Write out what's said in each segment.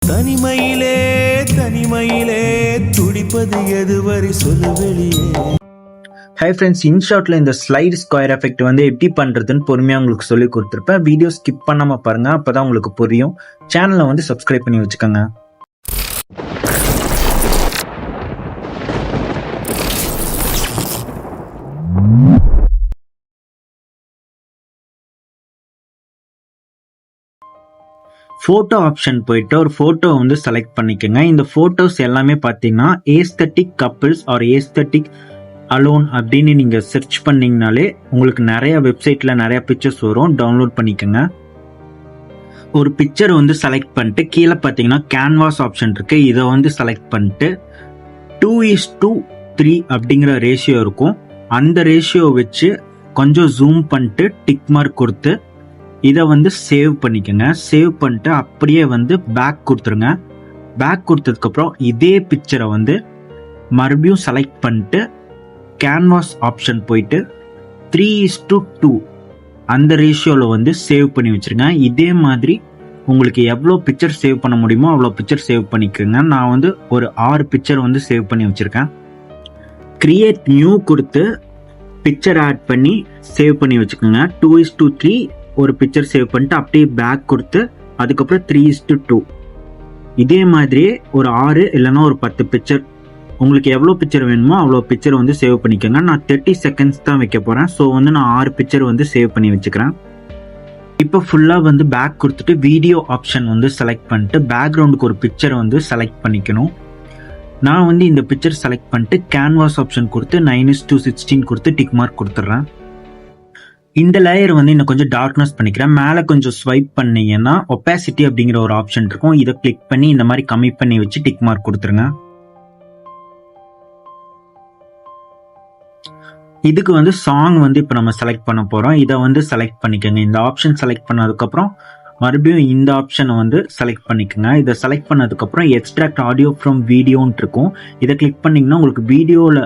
தனிமையிலே தனிமையிலே துடிப்பது எதுவரை சொல்ல வெளியே. ஹை ஃப்ரெண்ட்ஸ், இன்ஷாட்டில் இந்த ஸ்லைடு ஸ்கொயர் எஃபெக்ட் வந்து எப்படி பண்ணுறதுன்னு பொறுமையாக உங்களுக்கு சொல்லி கொடுத்துருப்பேன். வீடியோ ஸ்கிப் பண்ணாமல் பாருங்கள், அப்போ தான் உங்களுக்கு புரியும். சேனலை வந்து சப்ஸ்கிரைப் பண்ணி வச்சுக்கோங்க. ஃபோட்டோ ஆப்ஷன் போயிட்டு ஒரு ஃபோட்டோ வந்து செலக்ட் பண்ணிக்கோங்க. இந்த ஃபோட்டோஸ் எல்லாமே பார்த்தீங்கன்னா aesthetic couples or aesthetic alone அப்படின்னு நீங்கள் சர்ச் பண்ணிங்கனாலே உங்களுக்கு நிறைய வெப்சைட்டில் நிறைய பிக்சர்ஸ் வரும். டவுன்லோட் பண்ணிக்கோங்க. ஒரு பிக்சர் வந்து செலக்ட் பண்ணிட்டு கீழே பார்த்தீங்கன்னா கேன்வாஸ் ஆப்ஷன் இருக்குது. இதை வந்து செலக்ட் பண்ணிட்டு 2:3 அப்படிங்கிற ரேஷியோ இருக்கும். அந்த ரேஷியோ வச்சு கொஞ்சம் ஜூம் பண்ணிட்டு டிக் மார்க் கொடுத்து இதை வந்து சேவ் பண்ணிக்கோங்க. சேவ் பண்ணிட்டு அப்படியே வந்து பேக் கொடுத்துருங்க. பேக் கொடுத்ததுக்கப்புறம் இதே பிக்சரை வந்து மறுபடியும் செலக்ட் பண்ணிட்டு கேன்வாஸ் ஆப்ஷன் போயிட்டு 3:2 அந்த ரேஷியோவில் வந்து சேவ் பண்ணி வச்சுருங்க. இதே மாதிரி உங்களுக்கு எவ்வளோ பிக்சர் சேவ் பண்ண முடியுமோ அவ்வளோ பிக்சர் சேவ் பண்ணிக்கோங்க. நான் வந்து ஒரு 6 பிக்சர் வந்து சேவ் பண்ணி வச்சுருக்கேன். கிரியேட் நியூ கொடுத்து பிக்சர் ஆட் பண்ணி சேவ் பண்ணி வச்சுக்கோங்க. 2:3 ஒரு பிக்சர் சேவ் பண்ணிட்டு அப்படியே பேக் கொடுத்து அதுக்கப்புறம் 3:2 இதே மாதிரியே ஒரு 6 இல்லைன்னா ஒரு 10 பிக்சர் உங்களுக்கு எவ்வளோ பிக்சர் வேணுமோ அவ்வளோ பிக்சர் வந்து சேவ் பண்ணிக்கோங்க. நான் 30 செகண்ட்ஸ் தான் வைக்க போகிறேன். ஸோ வந்து நான் 6 பிக்சர் வந்து சேவ் பண்ணி வச்சுக்கிறேன். இப்போ ஃபுல்லாக வந்து பேக் கொடுத்துட்டு வீடியோ ஆப்ஷன் வந்து செலக்ட் பண்ணிட்டு பேக்ரவுண்டுக்கு ஒரு பிக்சரை வந்து செலக்ட் பண்ணிக்கணும். நான் வந்து இந்த பிக்சர் செலக்ட் பண்ணிட்டு கேன்வாஸ் ஆப்ஷன் கொடுத்து 9:16 கொடுத்து டிக் மார்க் கொடுத்துட்றேன். இந்த லேயர் வந்து இன்னும் கொஞ்சம் டார்க்னஸ் பண்ணிக்கிறேன். மேலே கொஞ்சம் ஸ்வைப் பண்ணீங்கன்னா ஒப்பாசிட்டி அப்படிங்கிற ஒரு ஆப்ஷன் இருக்கும். இதை கிளிக் பண்ணி இந்த மாதிரி கம்மி பண்ணி வச்சு டிக் மார்க் கொடுத்துருங்க. இதுக்கு வந்து சாங் வந்து இப்போ நம்ம செலக்ட் பண்ண போகிறோம். இதை வந்து செலக்ட் பண்ணிக்கோங்க. இந்த ஆப்ஷன் செலக்ட் பண்ணதுக்கப்புறம் மறுபடியும் இந்த ஆப்ஷனை வந்து செலக்ட் பண்ணிக்கோங்க. இதை செலக்ட் பண்ணதுக்கப்புறம் எக்ஸ்ட்ராக்ட் ஆடியோ ஃப்ரம் வீடியோன்ட்டு இருக்கும். இதை கிளிக் பண்ணிங்கன்னா உங்களுக்கு வீடியோவில்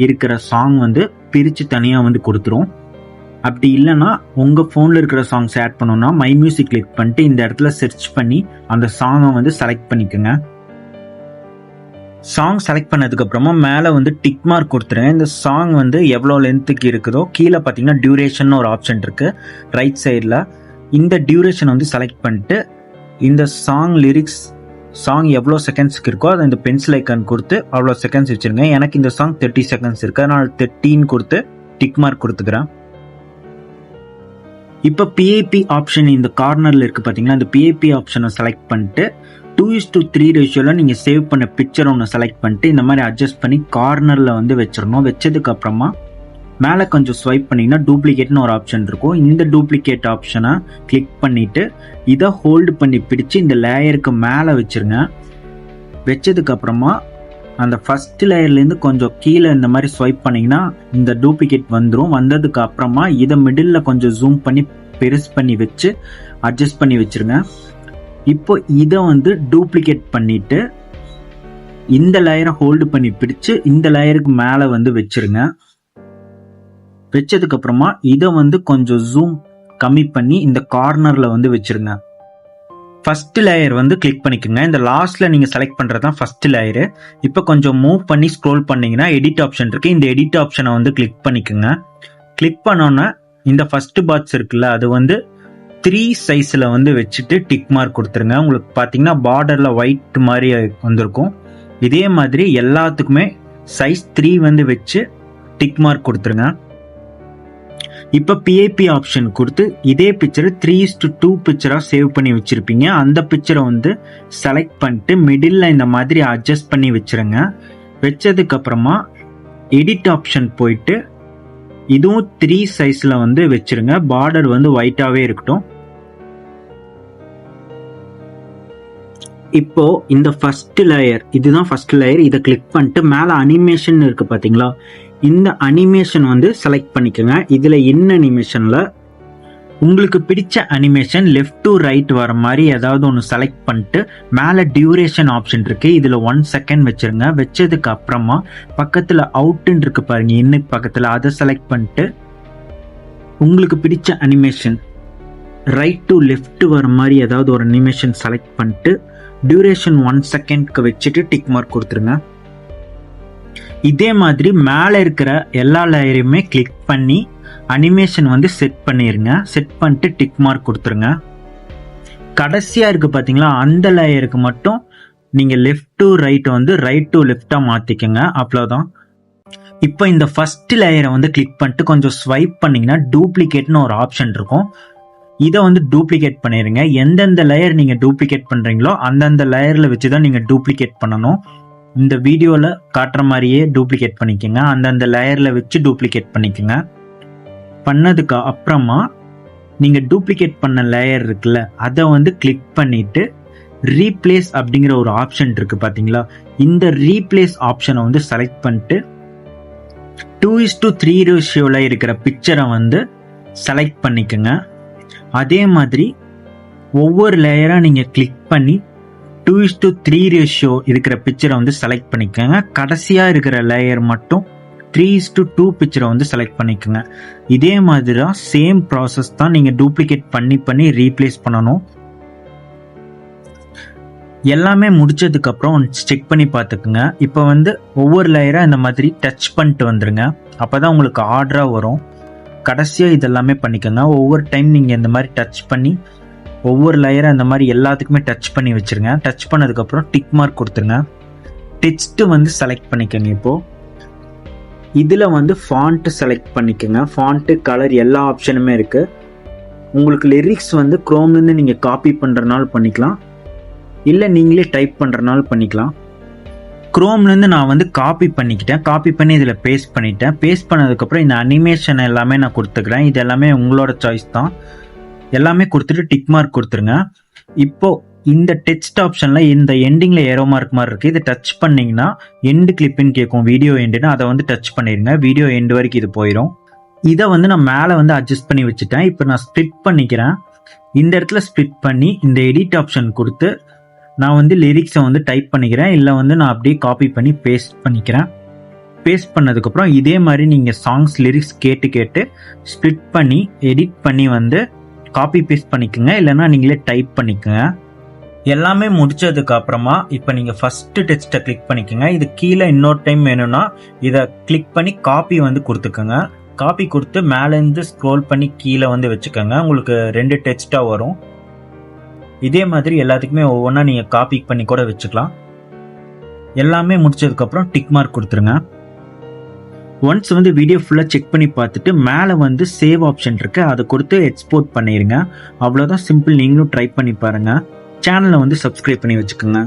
இருக்கிற சாங் வந்து பிரித்து தனியாக வந்து கொடுத்துரும். அப்படி இல்லைன்னா உங்கள் ஃபோனில் இருக்கிற சாங்ஸ் ஆட் பண்ணோன்னா மை மியூசிக் கிளிக் பண்ணிட்டு இந்த இடத்துல சர்ச் பண்ணி அந்த சாங்கை வந்து செலக்ட் பண்ணிக்கோங்க. சாங் செலக்ட் பண்ணதுக்கப்புறமா மேலே வந்து டிக் மார்க் கொடுத்துருங்க. இந்த சாங் வந்து எவ்வளோ லென்த்துக்கு இருக்குதோ கீழே பார்த்தீங்கன்னா டியூரேஷன் ஒரு ஆப்ஷன் இருக்குது ரைட் சைடில். இந்த டியூரேஷன் வந்து செலக்ட் பண்ணிட்டு இந்த சாங் லிரிக்ஸ் சாங் எவ்வளோ செகண்ட்ஸ்க்கு இருக்கோ அதை இந்த பென்சில் ஐக்கான் கொடுத்து அவ்வளோ செகண்ட்ஸ் வச்சுருங்க. எனக்கு இந்த சாங் 30 செகண்ட்ஸ் இருக்குது, அதனால் 13 கொடுத்து டிக் மார்க் கொடுத்துக்கிறேன். இப்போ பிஐபி ஆப்ஷன் இந்த கார்னரில் இருக்குது பார்த்தீங்கன்னா, இந்த பிஐபி ஆப்ஷனை செலக்ட் பண்ணிட்டு 2:3 ரேஷியோவில் நீங்கள் சேவ் பண்ண பிக்சர் ஒன்று செலக்ட் பண்ணிட்டு இந்த மாதிரி அட்ஜஸ்ட் பண்ணி கார்னரில் வந்து வச்சிடணும். வச்சதுக்கு அப்புறமா மேலே கொஞ்சம் ஸ்வைப் பண்ணிங்கன்னா டூப்ளிகேட்னு ஒரு ஆப்ஷன் இருக்கும். இந்த டூப்ளிகேட் ஆப்ஷனை கிளிக் பண்ணிவிட்டு இதை ஹோல்டு பண்ணி பிடிச்சி இந்த லேயருக்கு மேலே வச்சுருங்க. வச்சதுக்கப்புறமா அந்த ஃபஸ்ட் லேயர்லேருந்து கொஞ்சம் கீழே இந்த மாதிரி ஸ்வைப் பண்ணிங்கன்னா இந்த டூப்ளிகேட் வந்துடும். வந்ததுக்கு அப்புறமா இதை மிடில் கொஞ்சம் ஜூம் பண்ணி பெருசு பண்ணி வச்சு அட்ஜஸ்ட் பண்ணி வச்சுருங்க. இப்போ இதை வந்து டூப்ளிகேட் பண்ணிவிட்டு இந்த லேயரை ஹோல்டு பண்ணி பிடிச்சு இந்த லேயருக்கு மேலே வந்து வச்சுருங்க. வச்சதுக்கப்புறமா இதை வந்து கொஞ்சம் ஜூம் கம்மி பண்ணி இந்த கார்னரில் வந்து வச்சுருங்க. ஃபஸ்ட்டு லேயர் வந்து கிளிக் பண்ணிக்கோங்க. இந்த லாஸ்ட்டில் நீங்கள் செலக்ட் பண்ணுறது தான் ஃபஸ்ட்டு லேயரு. இப்போ கொஞ்சம் மூவ் பண்ணி ஸ்க்ரோல் பண்ணிங்கன்னா எடிட் ஆப்ஷன் இருக்குது. இந்த எடிட் ஆப்ஷனை வந்து கிளிக் பண்ணிக்கோங்க. கிளிக் பண்ணோன்னா இந்த ஃபஸ்ட்டு பாக்ஸ் இருக்குல்ல அது வந்து 3 சைஸில் வந்து வச்சுட்டு டிக் மார்க் கொடுத்துருங்க. உங்களுக்கு பார்த்தீங்கன்னா பார்டரில் ஒயிட் மாதிரி வந்திருக்கும். இதே மாதிரி எல்லாத்துக்குமே சைஸ் 3 வந்து வச்சு டிக் மார்க் கொடுத்துருங்க. இப்போ பிஐபி ஆப்ஷன் கொடுத்து இதே பிக்சரை 3:2 பிக்சராக சேவ் பண்ணி வச்சுருப்பீங்க. அந்த பிக்சரை வந்து செலக்ட் பண்ணிட்டு மிடில் இந்த மாதிரி அட்ஜஸ்ட் பண்ணி வச்சுருங்க. வச்சதுக்கப்புறமா எடிட் ஆப்ஷன் போயிட்டு இதுவும் 3 சைஸில் வந்து வச்சுருங்க. பார்டர் வந்து ஒயிட்டாகவே இருக்கட்டும். இப்போ இந்த ஃபர்ஸ்ட் லேயர் இதுதான் ஃபர்ஸ்ட் லேயர். இதை கிளிக் பண்ணிட்டு மேலே அனிமேஷன் இருக்குது பார்த்தீங்களா, இந்த அனிமேஷன் வந்து செலக்ட் பண்ணிக்கோங்க. இதில் என்ன அனிமேஷனில் உங்களுக்கு பிடிச்ச அனிமேஷன் லெஃப்ட் டு ரைட் வர மாதிரி ஏதாவது ஒன்று செலக்ட் பண்ணிட்டு மேலே டியூரேஷன் ஆப்ஷன் இருக்குது. இதில் 1 செகண்ட் வச்சுருங்க. வச்சதுக்கு அப்புறமா பக்கத்தில் அவுட்டுன்னு இருக்கு பாருங்க, இன்னுக்கு பக்கத்தில் அதை செலக்ட் பண்ணிட்டு உங்களுக்கு பிடிச்ச அனிமேஷன் ரைட் டு லெஃப்ட் வர மாதிரி ஏதாவது ஒரு அனிமேஷன் செலக்ட் பண்ணிட்டு டியூரேஷன் 1 செகண்ட்க்கு வச்சுட்டு டிக் மார்க் கொடுத்துருங்க. இதே மாதிரி மேலே இருக்கிற எல்லா லேயரையுமே கிளிக் பண்ணி அனிமேஷன் வந்து செட் பண்ணிடுங்க. செட் பண்ணிட்டு டிக் மார்க் கொடுத்துருங்க. கடைசியாக இருக்குது பார்த்தீங்களா, அந்த லேயருக்கு மட்டும் நீங்கள் லெஃப்ட் டு ரைட் வந்து ரைட் டு லெஃப்டாக மாற்றிக்கோங்க. அவ்வளோதான். இப்போ இந்த ஃபர்ஸ்ட் லேயரை வந்து கிளிக் பண்ணிட்டு கொஞ்சம் ஸ்வைப் பண்ணிங்கன்னா டூப்ளிகேட்னு ஒரு ஆப்ஷன் இருக்கும். இதை வந்து டூப்ளிகேட் பண்ணிடுங்க. எந்தெந்த லேயர் நீங்கள் டூப்ளிகேட் பண்ணுறீங்களோ அந்தந்த லேயரில் வச்சு தான் நீங்கள் டூப்ளிகேட் பண்ணணும். இந்த வீடியோவில் காட்டுற மாதிரியே டூப்ளிகேட் பண்ணிக்கோங்க. அந்தந்த லேயரில் வச்சு டூப்ளிகேட் பண்ணிக்கோங்க. பண்ணதுக்கு அப்புறமா நீங்கள் டூப்ளிகேட் பண்ண லேயர் இருக்குல்ல, அதை வந்து கிளிக் பண்ணிவிட்டு ரீப்ளேஸ் அப்படிங்கிற ஒரு ஆப்ஷன் இருக்குது பார்த்தீங்களா, இந்த ரீப்ளேஸ் ஆப்ஷனை வந்து செலக்ட் பண்ணிட்டு 2:3 ரேஷியோவில் இருக்கிற பிக்சரை வந்து செலக்ட் பண்ணிக்கோங்க. அதே மாதிரி ஒவ்வொரு லேயராக நீங்கள் கிளிக் பண்ணி 2:3 ரேஷியோ இருக்கிற பிக்சரை வந்து செலக்ட் பண்ணிக்கோங்க. கடைசியாக இருக்கிற லேயர் மட்டும் 3:2 பிக்சரை வந்து செலக்ட் பண்ணிக்கோங்க. இதே மாதிரி தான் சேம் ப்ராசஸ் தான் நீங்கள் டூப்ளிகேட் பண்ணி ரீப்ளேஸ் பண்ணணும். எல்லாமே முடிச்சதுக்கப்புறம் செக் பண்ணி பார்த்துக்குங்க. இப்போ வந்து ஒவ்வொரு லேயராக இந்த மாதிரி டச் பண்ணிட்டு வந்துடுங்க. அப்போ தான் உங்களுக்கு ஆர்டராக வரும். கடைசியாக இதெல்லாமே பண்ணிக்கோங்க. ஒவ்வொரு டைம் நீங்கள் இந்த மாதிரி டச் பண்ணி ஒவ்வொரு லேயராக இந்த மாதிரி எல்லாத்துக்குமே டச் பண்ணி வச்சுருங்க. டச் பண்ணதுக்கப்புறம் டிக் மார்க் கொடுத்துருங்க. டெக்ஸ்ட்டு வந்து செலக்ட் பண்ணிக்கோங்க. இப்போது இதில் வந்து ஃபாண்ட்டு செலக்ட் பண்ணிக்கோங்க. ஃபாண்ட்டு, கலர் எல்லா ஆப்ஷனுமே இருக்குது. உங்களுக்கு லிரிக்ஸ் வந்து குரோம்லேருந்து நீங்கள் காப்பி பண்ணுறனால பண்ணிக்கலாம், இல்லை நீங்களே டைப் பண்ணுறனால பண்ணிக்கலாம். குரோம்லேருந்து நான் வந்து காப்பி பண்ணிக்கிட்டேன். காப்பி பண்ணி இதில் பேஸ்ட் பண்ணிட்டேன். பேஸ்ட் பண்ணதுக்கப்புறம் இந்த அனிமேஷன் எல்லாமே நான் கொடுத்துக்கிறேன். இது எல்லாமே உங்களோட சாய்ஸ் தான். எல்லாமே கொடுத்துட்டு டிக் மார்க் கொடுத்துருங்க. இப்போது இந்த டெக்ஸ்ட் ஆப்ஷனில் இந்த எண்டிங்கில் ஏரோ மார்க் மாதிரி இருக்குது. இதை டச் பண்ணிங்கன்னா எண்டு கிளிப்புன்னு கேட்கும், வீடியோ எண்டுன்னு. அதை வந்து டச் பண்ணிடுங்க. வீடியோ எண்டு வரைக்கும் இது போயிடும். இதை வந்து நான் மேலே வந்து அட்ஜஸ்ட் பண்ணி வச்சுட்டேன். இப்போ நான் ஸ்ப்ளிட் பண்ணிக்கிறேன். இந்த இடத்துல ஸ்ப்ளிட் பண்ணி இந்த எடிட் ஆப்ஷன் கொடுத்து நான் வந்து லிரிக்ஸை வந்து டைப் பண்ணிக்கிறேன், இல்லை வந்து நான் அப்படியே காப்பி பண்ணி பேஸ்ட் பண்ணிக்கிறேன். பேஸ்ட் பண்ணதுக்கப்புறம் இதே மாதிரி நீங்கள் சாங்ஸ் லிரிக்ஸ் கேட்டு ஸ்ப்ளிட் பண்ணி எடிட் பண்ணி வந்து காப்பி பேஸ்ட் பண்ணிக்கோங்க, இல்லைன்னா நீங்களே டைப் பண்ணிக்கோங்க. எல்லாமே முடிச்சதுக்கு அப்புறமா இப்போ நீங்கள் ஃபஸ்ட்டு டெக்ஸ்ட்டை கிளிக் பண்ணிக்கோங்க. இது கீழே இன்னொரு டைம் வேணும்னா இதை கிளிக் பண்ணி காப்பி வந்து கொடுத்துக்கோங்க. காப்பி கொடுத்து மேலேருந்து ஸ்க்ரோல் பண்ணி கீழே வந்து வச்சுக்கோங்க. உங்களுக்கு 2 டெக்ஸ்ட்டாக வரும். இதே மாதிரி எல்லாத்துக்குமே ஒவ்வொன்றா நீங்கள் காப்பி பண்ணி கூட வச்சுக்கலாம். எல்லாமே முடிச்சதுக்கப்புறம் டிக் மார்க் கொடுத்துருங்க. ஒன்ஸ் வந்து வீடியோ ஃபுல்லாக செக் பண்ணி பார்த்துட்டு மேலே வந்து சேவ் ஆப்ஷன் இருக்குது, அதை கொடுத்து எக்ஸ்போர்ட் பண்ணிடுங்க. அவ்வளோதான், சிம்பிள். நீங்களும் ட்ரை பண்ணி பாருங்கள். சேனலை வந்து சப்ஸ்கிரைப் பண்ணி வச்சுக்கோங்க.